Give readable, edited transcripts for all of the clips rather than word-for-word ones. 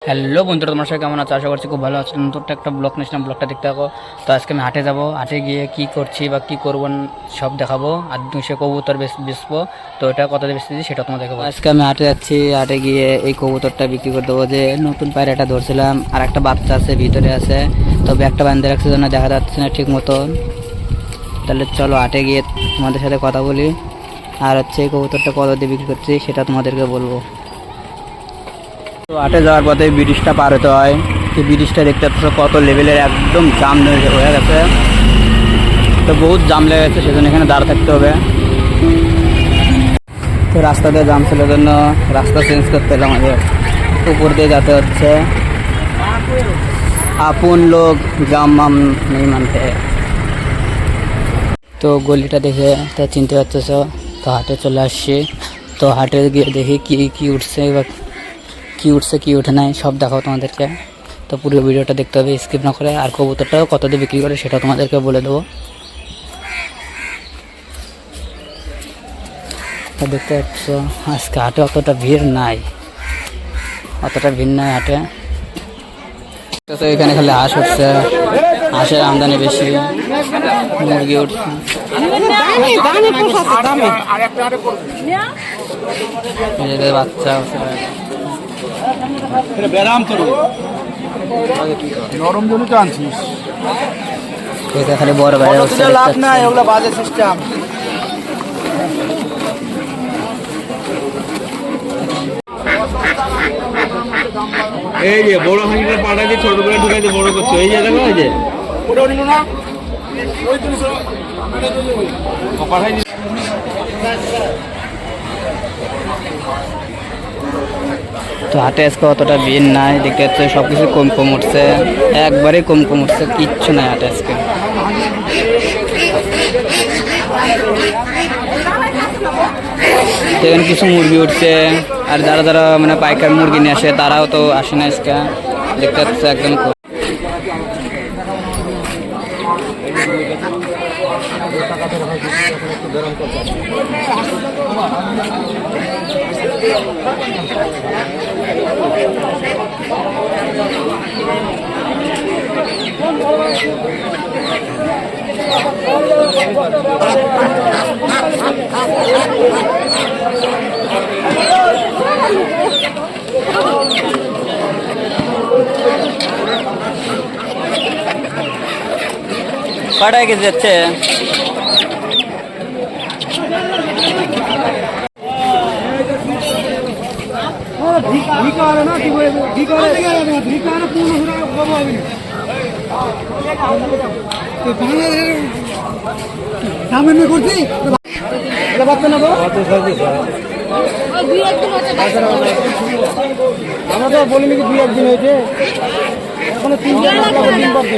Hello বন্ধুরা, তোমার সাথে কেমন আছো? আশা করছি খুব ভালো আছো। নতুন একটা ব্লগ নিয়েছিলাম, ব্লগটা দেখতে থাকো। তো আজকে আমি হাটে যাব, হাটে গিয়ে কি করছি বা কি করবো সব দেখাবো। আর 200 কবুতর বেচবো। তো এটা কত বেচতেছি সেটা তোমাদের দেখাবো। আজকে আমি হাটে যাচ্ছি, হাটে গিয়ে এই কবুতরটা বিক্রি করে দেবো। যে নতুন পায়রাটা ধরছিলাম, আর একটা বাচ্চা আছে ভিতরে আছে, তবে একটা বান্ধে রাখছে জন্য দেখা যাচ্ছে না ঠিক মতন। তাহলে চলো হাটে গিয়ে তোমাদের সাথে কথা বলি, আর হচ্ছে এই কবুতরটা কত দিয়ে বিক্রি করছি সেটা তোমাদেরকে বলবো। তো হাটে যাওয়ার পথে ব্রিজটা পার হতে হয়। এই ব্রিজটা দেখতে পাচ্ছ কত লেভেলের, একদম জাম হয়ে গেছে। তো বহুত জাম লেগে গেছে, সেজন্য এখানে দাঁড়া থাকতে হবে। তো রাস্তাতে জাম ছিল জন্য রাস্তা চেঞ্জ করতে হলো আমাদের, উপর দিয়ে যেতে হচ্ছে। আপন লোক জাম মাম নেই মানতে। তো গলিটা দেখে তা চিনতে পারতেছ। তো হাটে চলে আসছি। তো হাটে গিয়ে দেখি কি কি উঠছে বা কি উঠছে কি উঠে নাই সব দেখাও তোমাদেরকে। তো পুরো ভিডিওটা দেখতে হবে স্কিপ না করে। আর কবুতরটাও কত দিয়ে বিক্রি করে সেটা তোমাদেরকে বলে দেবো। তো দেখতে পাচ্ছ আজকে হাটে অতটা ভিড় নাই, হাটে। তো এখানে খালি হাঁস উঠছে, হাঁসের আমদানি বেশি, মুরগি উঠছে, বাচ্চা উঠছে। নরম জমি তো আনছিস, খালি বড় বাইরে লাভ নাই, ওগুলো বাজে সিস্টেম। এই যে বড় হাঁড়িটা পাঠাতে ছোট করে ঢুকাইতে বড় করছো, এই যে দেখো, এই যে ওটাও নিল না, ওই তুমি পাঠাই। তো হাটে আজকে অতটা ভিড় নাই, দেখতে পাচ্ছি সবকিছু কম কম উঠছে, একবারে কম কম উঠছে, কিচ্ছু নাই হাটে আজকে। এখানে কিছু মুরগি উঠছে, আর যারা যারা মানে পাইকার মুরগি নিয়ে আসে তারাও তো আসে না আজকে, দেখতে পাচ্ছে একদম। কটায় কেজি যাচ্ছে? আমরা তো বলিনি কি 2-1 দিন হয়েছে, এখনো 3-4 দিন পড়ছে।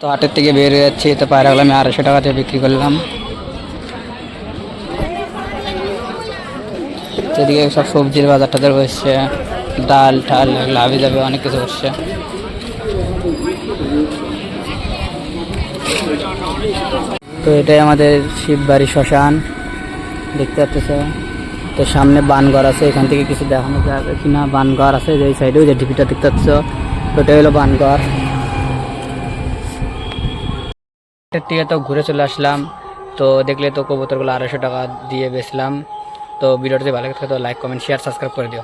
তো হাটের থেকে বের হয়ে যাচ্ছি। তো পায়রাগুলো আমি 250 টাকাতে বিক্রি করলাম। সেদিকে সব সবজির বাজার টাজার বসছে, ডাল ঠাল লাভে যাবে, অনেক কিছু হচ্ছে। তো এটাই আমাদের শিববাড়ি শ্মশান, দেখতে পাচ্ছ। তো সামনে বানঘর আছে, এখান থেকে কিছু দেখানো যাবে কিনা। বানঘর আছে যে সাইডে, যে ঢিপিটা দেখতে পাচ্ছ, তো এটা হলো বানঘর। এর থেকে তো ঘুরে চলে আসলাম। তো দেখলে তো কবুতরগুলো 250 টাকা দিয়ে বেচলাম। তো ভিডিওটা যদি ভালো লাগে তো লাইক কমেন্ট শেয়ার সাবস্ক্রাইব করে দিও।